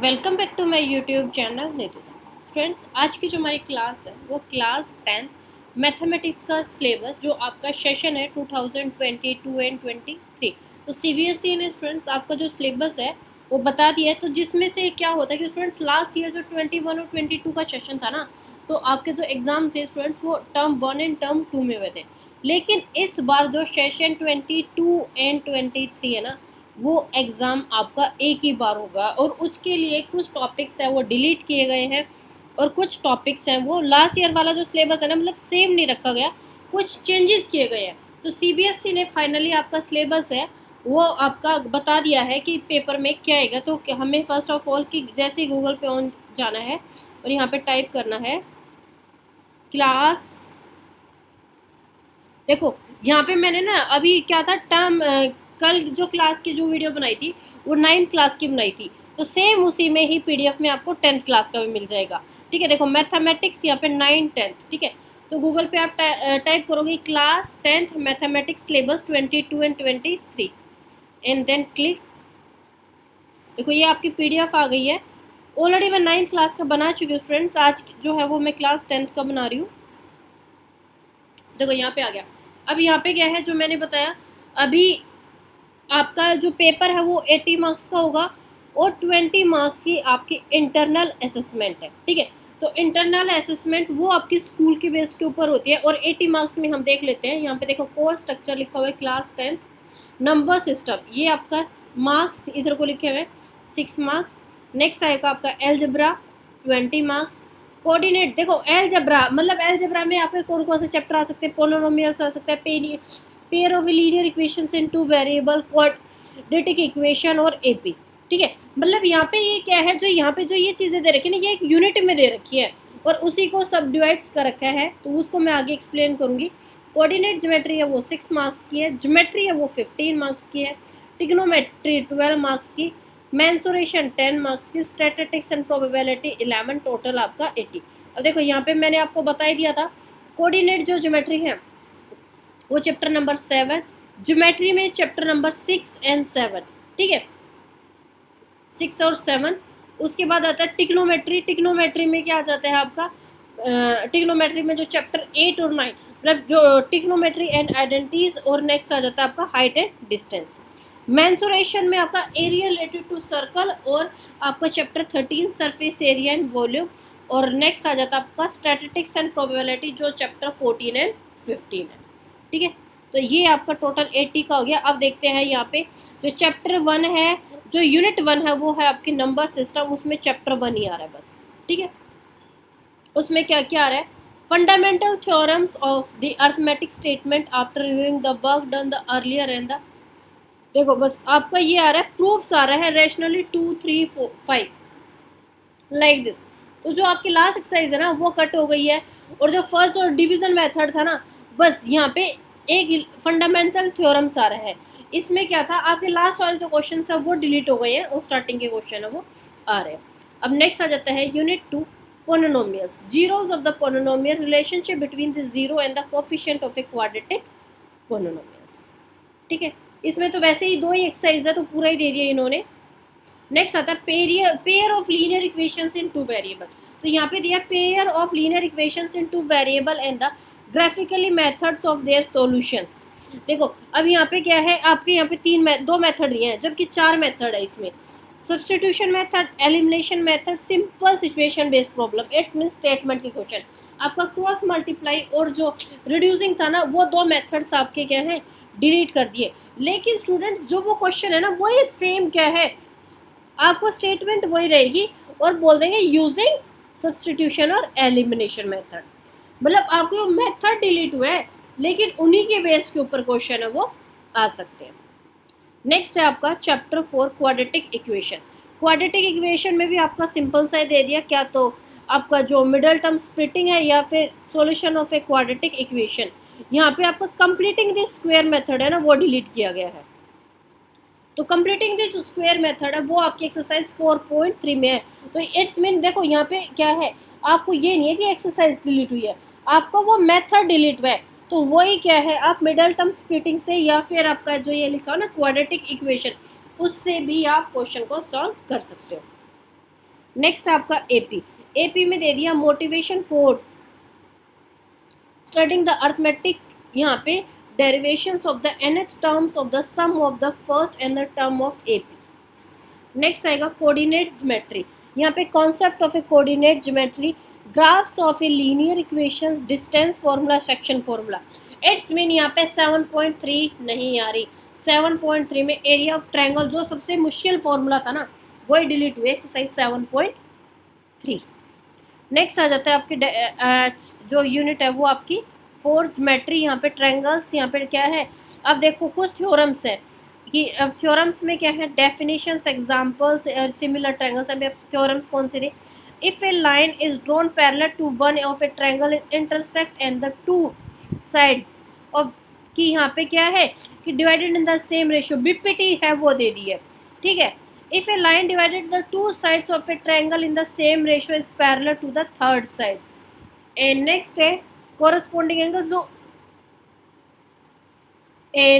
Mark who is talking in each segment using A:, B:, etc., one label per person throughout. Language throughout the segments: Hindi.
A: Welcome back to my YouTube channel Neetu. Students, आज की जो हमारी क्लास है वो क्लास 10th मैथमेटिक्स का सिलेबस जो आपका सेशन है 2022 एंड 23। तो सीबीएसई ने स्टूडेंट्स आपका जो सिलेबस है वो बता दिया है। तो जिसमें से क्या होता है कि स्टूडेंट्स लास्ट ईयर जो 21 और 22 का सेशन था ना, तो आपके जो एग्ज़ाम थे स्टूडेंट्स वो टर्म 1 एंड टर्म 2 में हुए थे। लेकिन इस बार जो सेशन 22 एंड 23 है ना, वो एग्ज़ाम आपका एक ही बार होगा और उसके लिए कुछ टॉपिक्स हैं वो डिलीट किए गए हैं और कुछ टॉपिक्स हैं वो लास्ट ईयर वाला जो सिलेबस है ना, मतलब सेम नहीं रखा गया, कुछ चेंजेस किए गए हैं। तो सीबीएसई ने फाइनली आपका सिलेबस है वो आपका बता दिया है कि पेपर में क्या आएगा। तो हमें फर्स्ट ऑफ ऑल कि जैसे ही गूगल पे ऑन जाना है और यहाँ पे टाइप करना है क्लास। देखो यहाँ पे मैंने ना अभी क्या था टर्म कल जो क्लास की जो वीडियो बनाई थी वो 9th क्लास की बनाई थी, तो सेम उसी में ही पीडीएफ में आपको 10th क्लास का भी मिल जाएगा। ठीक है, देखो मैथमेटिक्स यहाँ पे 9th 10th। ठीक है, तो गूगल पे आप टाइप करोगे class 10th mathematics syllabus 22 and 23 and then click. देखो ये आपकी पीडीएफ आ गई है। ऑलरेडी मैं 9th क्लास का बना चुकी हूँ स्टूडेंट्स, आज जो है वो मैं क्लास 10th का बना रही हूँ। देखो यहाँ पे आ गया। अब यहाँ पे क्या है जो मैंने बताया, अभी आपका जो पेपर है वो 80 मार्क्स का होगा और 20 मार्क्स की आपकी इंटरनल असेसमेंट है। ठीक है, तो इंटरनल असेसमेंट वो आपकी स्कूल के बेस के ऊपर होती है और 80 मार्क्स में हम देख लेते हैं। यहाँ पे देखो कोर्स स्ट्रक्चर लिखा हुआ है क्लास 10 नंबर सिस्टम, ये आपका मार्क्स इधर को लिखे हुए 6 मार्क्स। नेक्स्ट आएगा आपका एलजेब्रा 20 मार्क्स। कोऑर्डिनेट, देखो एलजेब्रा मतलब एलजेब्रा में आपके कौन कौन से चैप्टर आ सकते हैं, पोलिनोमियल्स आ सकता है, pair of linear equations in two variable, quadratic equation और एपी। ठीक है, मतलब यहाँ पे ये क्या है, जो यहाँ पे जो ये चीज़ें दे रखी है ना, ये एक यूनिट में दे रखी है और उसी को सब डिवाइड्स कर रखा है, तो उसको मैं आगे एक्सप्लेन करूँगी। कोऑर्डिनेट ज्योमेट्री है वो 6 मार्क्स की है, ज्योमेट्री है वो 15 मार्क्स की है, ट्रिग्नोमेट्री 12 मार्क्स की, मेंसुरेशन 10 मार्क्स की, स्टैटिस्टिक्स एंड प्रोबेबिलिटी 11, टोटल आपका 80। अब देखो यहाँ पे मैंने आपको बता ही दिया था कोऑर्डिनेट जो ज्योमेट्री है वो चैप्टर नंबर 7, ज्योमेट्री में चैप्टर नंबर 6 एंड 7। ठीक है, 6 और 7। उसके बाद आता है टिग्नोमेट्री। टिग्नोमेट्री में क्या आ जाता है आपका, टिग्नोमेट्री में जो चैप्टर 8 और 9, मतलब जो टिग्नोमेट्री एंड आइडेंटिटीज, और नेक्स्ट आ जाता है आपका हाइट एंड डिस्टेंस। मेंसुरेशन में आपका एरिया रिलेटेड टू सर्कल और आपका chapter 13 surface area and volume, और नेक्स्ट आ जाता है आपका स्टैटिस्टिक्स एंड प्रोबेबिलिटी जो चैप्टर 14 एंड 15 है। ठीक है, तो ये आपका टोटल 80 का हो गया। अब देखते हैं यहाँ पे जो चैप्टर 1 है, जो यूनिट 1 है वो है आपकी नंबर सिस्टम, उसमें चैप्टर 1 ही आ रहा है बस। ठीक है, उसमें क्या क्या आ रहा है, fundamental theorems of the arithmetic statement after reviewing the work done the earlier and the, देखो बस आपका ये आ रहा है, प्रूफ्स आ रहा है रैशनली 2 3 4 5 लाइक दिस। तो जो आपकी लास्ट एक्सरसाइज है ना वो कट हो गई है, और जो फर्स्ट और डिवीजन मेथड था ना, बस यहाँ पे एक फंडामेंटल थ्योरम्स आ रहा है। इसमें क्या था, आपके लास्ट वाले जो क्वेश्चन है वो डिलीट हो गए हैं और स्टार्टिंग के क्वेश्चन है वो आ रहे हैं। अब नेक्स्ट आ जाता है unit 2 polynomials, zeros of the polynomial, relationship between the zero and the coefficient of a quadratic polynomials. ठीक है, इसमें तो वैसे ही 2 ही एक्सरसाइज है तो पूरा ही दे दिया इन्होंने। नेक्स्ट आता है pair of linear equations in two variable. तो यहाँ पे दिया pair of linear equations in two variable and the graphically methods of their solutions. देखो अब यहाँ पे क्या है, आपके यहाँ पे 2 मेथड दिए हैं जबकि 4 मेथड है इसमें। Substitution method, elimination method, simple situation based problem, it's mean statement के क्वेश्चन। आपका क्रॉस मल्टीप्लाई और जो रिड्यूसिंग था ना, वो 2 मेथड्स आपके क्या हैं, डिलीट कर दिए। लेकिन स्टूडेंट्स जो वो क्वेश्चन है ना वही सेम क्या है, आपको स्टेटमेंट वही रहेगी और बोल देंगे यूजिंग सब्स्टिट्यूशन और एलिमिनेशन मेथड। मतलब आपके मेथड डिलीट हुए हैं लेकिन उन्हीं के बेस के ऊपर क्वेश्चन है वो आ सकते हैं। नेक्स्ट है आपका chapter 4 quadratic equation. Quadratic equation में भी आपका सिंपल सा दे दिया, क्या तो आपका जो मिडल टर्म स्प्लिटिंग है या फिर solution of a quadratic equation. यहाँ पे आपका कंप्लीटिंग द स्क्वायर मेथड है ना वो डिलीट किया गया है। तो कंप्लीटिंग द स्क्वायर मेथड है वो आपकी एक्सरसाइज 4.3 में है। तो इट्स मीन देखो यहाँ पे क्या है, आपको ये नहीं है कि एक्सरसाइज डिलीट हुई है, आपका वो मेथड डिलीट हुआ है। तो वही क्या है, आप मिडल टर्म स्प्लिटिंग से या फिर आपका जो ये लिखा हो ना क्वाड्रेटिक इक्वेशन, उससे भी आप क्वेश्चन को सॉल्व कर सकते हो। नेक्स्ट आपका एपी, एपी में दे दिया motivation for studying the arithmetic, यहाँ पे derivations of the nth terms of the sum of the first and the term of AP. Next आएगा कोऑर्डिनेट ज्योमेट्री, यहाँ पे concept of a coordinate geometry, graphs of a linear equations, distance formula, section formula. It's mean यहाँ पे 7.3 नहीं आ रही, 7.3 में एरिया ऑफ ट्रायंगल जो सबसे मुश्किल फार्मूला था ना वही डिलीट हुए, एक्सरसाइज 7.3। नेक्स्ट आ जाता है आपकी जो यूनिट है वो आपकी फोर्थ ज्योमेट्री, यहाँ पे ट्रायंगल्स, यहाँ पे क्या है, अब देखो कुछ थ्योरम्स है कि अब थ्योरम्स में क्या है, डेफिनेशंस, एग्जांपल्स और सिमिलर ट्रायंगल्स। अब थ्योरम्स कौन से थे, if a line is drawn parallel to one of a triangle intersect and the two sides of, कि यहाँ पे क्या है कि divided in the same ratio, BPT है वो दे दी है, ठीक है। If a line divided the two sides of a triangle in the same ratio is parallel to the third sides. And next है corresponding angles, जो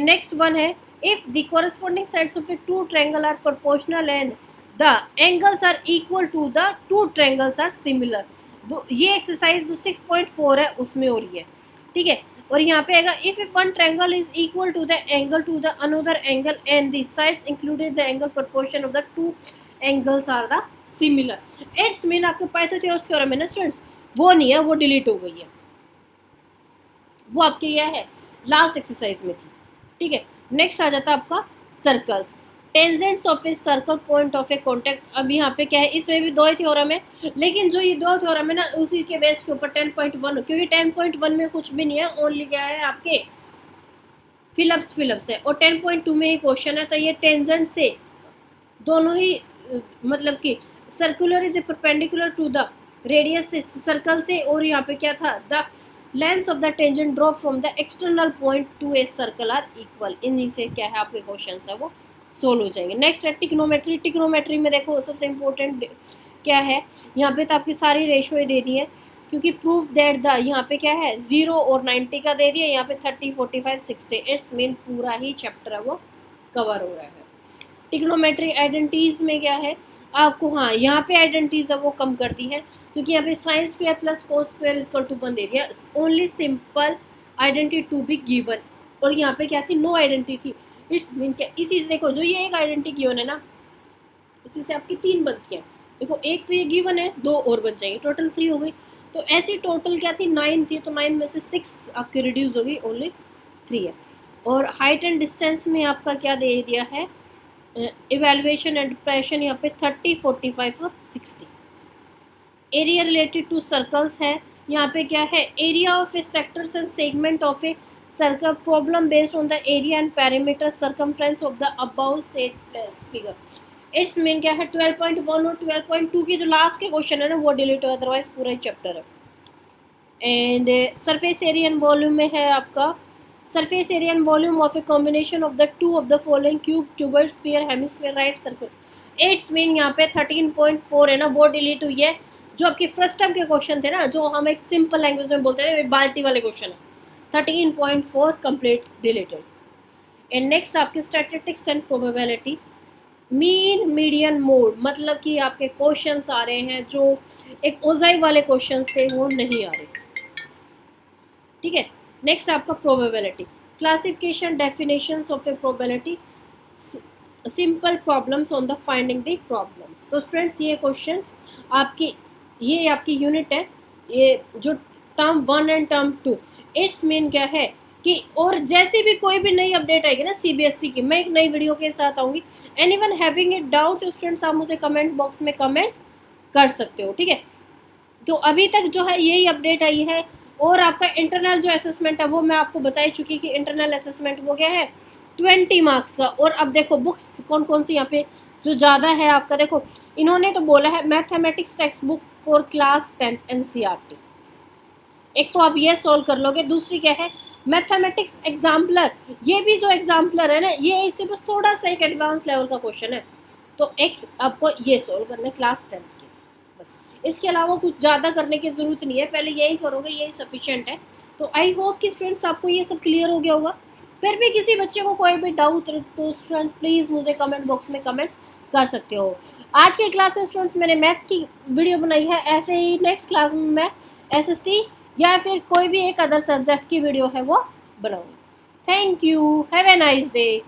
A: next one है if the corresponding sides of a two triangle are proportional and the angles are equal to the two triangles are similar। ये एक्सरसाइज जो 6.4 है उसमें हो रही है, ठीक है। और यहाँ पे आएगा if one triangle is equal to the angle to the another angle and the sides included the angle proportion of the two angles are the similar. It's mean आपके पाइथागोरस थ्योरम है ना स्टूडेंट्स, वो नहीं है, वो डिलीट हो गई है, वो आपके यह है लास्ट एक्सरसाइज में थी, ठीक है। नेक्स्ट आ जाता है आपका circles, tangents of a circle, point of A contact. अब यहाँ पे क्या है, इसमें भी दो ही थ्योरम है, लेकिन जो ये दो थ्योरम है ना उसी के बेस के ऊपर 10.1, क्योंकि 10.1 में कुछ भी नहीं है, ओनली क्या है आपके फिलिप्स है, और 10.2 में ही क्वेश्चन है। तो ये टेंजेंट से दोनों ही मतलब कि circular is a perpendicular to the radius से सर्कल से, और यहाँ पे क्या था, the length of the tangent drop from the external point to a circle are equal. इन्हीं से क्या है आपके क्वेश्चन है वो सोल्व हो जाएंगे। नेक्स्ट है टिग्नोमेट्री, टिग्नोमेट्री में देखो सबसे इम्पोर्टेंट क्या है, यहाँ पे तो आपकी सारी रेशियो दे दी है, क्योंकि प्रूफ दैट द यहाँ पे क्या है 0 और 90 का दे दिया, यहाँ पे 30, 45, 60, इट्स मीन पूरा ही चैप्टर है वो कवर हो रहा है। टिग्नोमेट्री आइडेंटिटीज में क्या है आपको, हाँ यहाँ पे आइडेंटिटीज है वो कम कर दी है, क्योंकि यहाँ पे sine square plus cos square equal to 1 दे दिया, only simple identity to be given, और यहाँ पे क्या थी, नो आइडेंटिटी थी। इट्स मीन क्या, इसी से देखो जो ये एक आइडेंटिटी गिवन है ना, इसी से आपकी 3 बनती है, देखो एक तो ये गिवन है, 2 और बन जाएंगे, टोटल 3 हो गई। तो ऐसी टोटल क्या थी, 9 थी, तो 9 में से 6 आपकी रिड्यूस हो गई, ओनली 3 है। और हाइट एंड डिस्टेंस में आपका क्या दे दिया है, इवेल्युएशन एंड डिप्रेशन, यहाँ पे 30, 45 और 60। एरिया रिलेटेड टू सर्कल्स है, यहाँ पे क्या है, area of A sectors and segment of a circle, problem based on the area and parameter circumference of the above set figure. It's mean क्या है 12.1 और 12.2 के जो लास्ट के क्वेश्चन है ना वो डिलीट हो, अदरवाइज पूरा ही चैप्टर है। And surface area and volume में है आपका surface area and volume of a combination of the two of the following cube, cuboid, sphere, hemisphere, right circle. It's mean यहाँ पे 13.4 है ना वो डिलीट हुई है, जो आपके फर्स्ट टर्म के क्वेश्चन थे ना, जो हम एक सिंपल लैंग्वेज में बोलते थे बाल्टी वाले क्वेश्चन है, 13.4 कंप्लीट डिलीटेड। एंड नेक्स्ट आपके statistics and probability, mean median mode, मतलब कि आपके क्वेश्चंस आ रहे हैं जो एक ओजाई वाले क्वेश्चंस थे वो नहीं आ रहे, ठीक है। नेक्स्ट आपका probability, classification, definitions of A probability, simple problems on the finding the problems. तो स्टूडेंट्स ये क्वेश्चंस आपकी, ये आपकी यूनिट है, ये जो term 1 and term 2। It's mean क्या है कि और जैसे भी कोई भी नई अपडेट आएगी ना सीबीएसई की, मैं एक नई वीडियो के साथ आऊँगी। Anyone having it doubt students, आप मुझे कमेंट बॉक्स में कमेंट कर सकते हो, ठीक है। तो अभी तक जो है यही अपडेट आई है, और आपका इंटरनल जो असेसमेंट है वो मैं आपको बता ही चुकी कि इंटरनल असेसमेंट वो क्या है 20 मार्क्स का। और अब देखो बुक्स कौन कौन सी यहाँ पे जो ज़्यादा है आपका, देखो इन्होंने तो बोला है mathematics text book for class 10 NCERT, एक तो आप ये सॉल्व कर लोगे, दूसरी क्या है मैथमेटिक्स एग्जाम्पलर, ये भी जो एग्जाम्पलर है ना ये इससे बस थोड़ा सा एक एडवांस लेवल का क्वेश्चन है, तो एक आपको ये सॉल्व करना है क्लास 10 की, बस इसके अलावा कुछ ज़्यादा करने की ज़रूरत नहीं है, पहले यही करोगे यही सफिशिएंट है। तो आई होप कि स्टूडेंट्स आपको ये सब क्लियर हो गया होगा। फिर भी किसी बच्चे को कोई भी डाउट तो स्टूडेंट प्लीज़ मुझे कमेंट बॉक्स में कमेंट कर सकते हो। आज के क्लास में स्टूडेंट्स मैंने मैथ्स की वीडियो बनाई है, ऐसे ही नेक्स्ट क्लास में मैं एसएसटी या फिर कोई भी एक अदर सब्जेक्ट की वीडियो है वो बनाऊंगी। Thank you, have a nice day.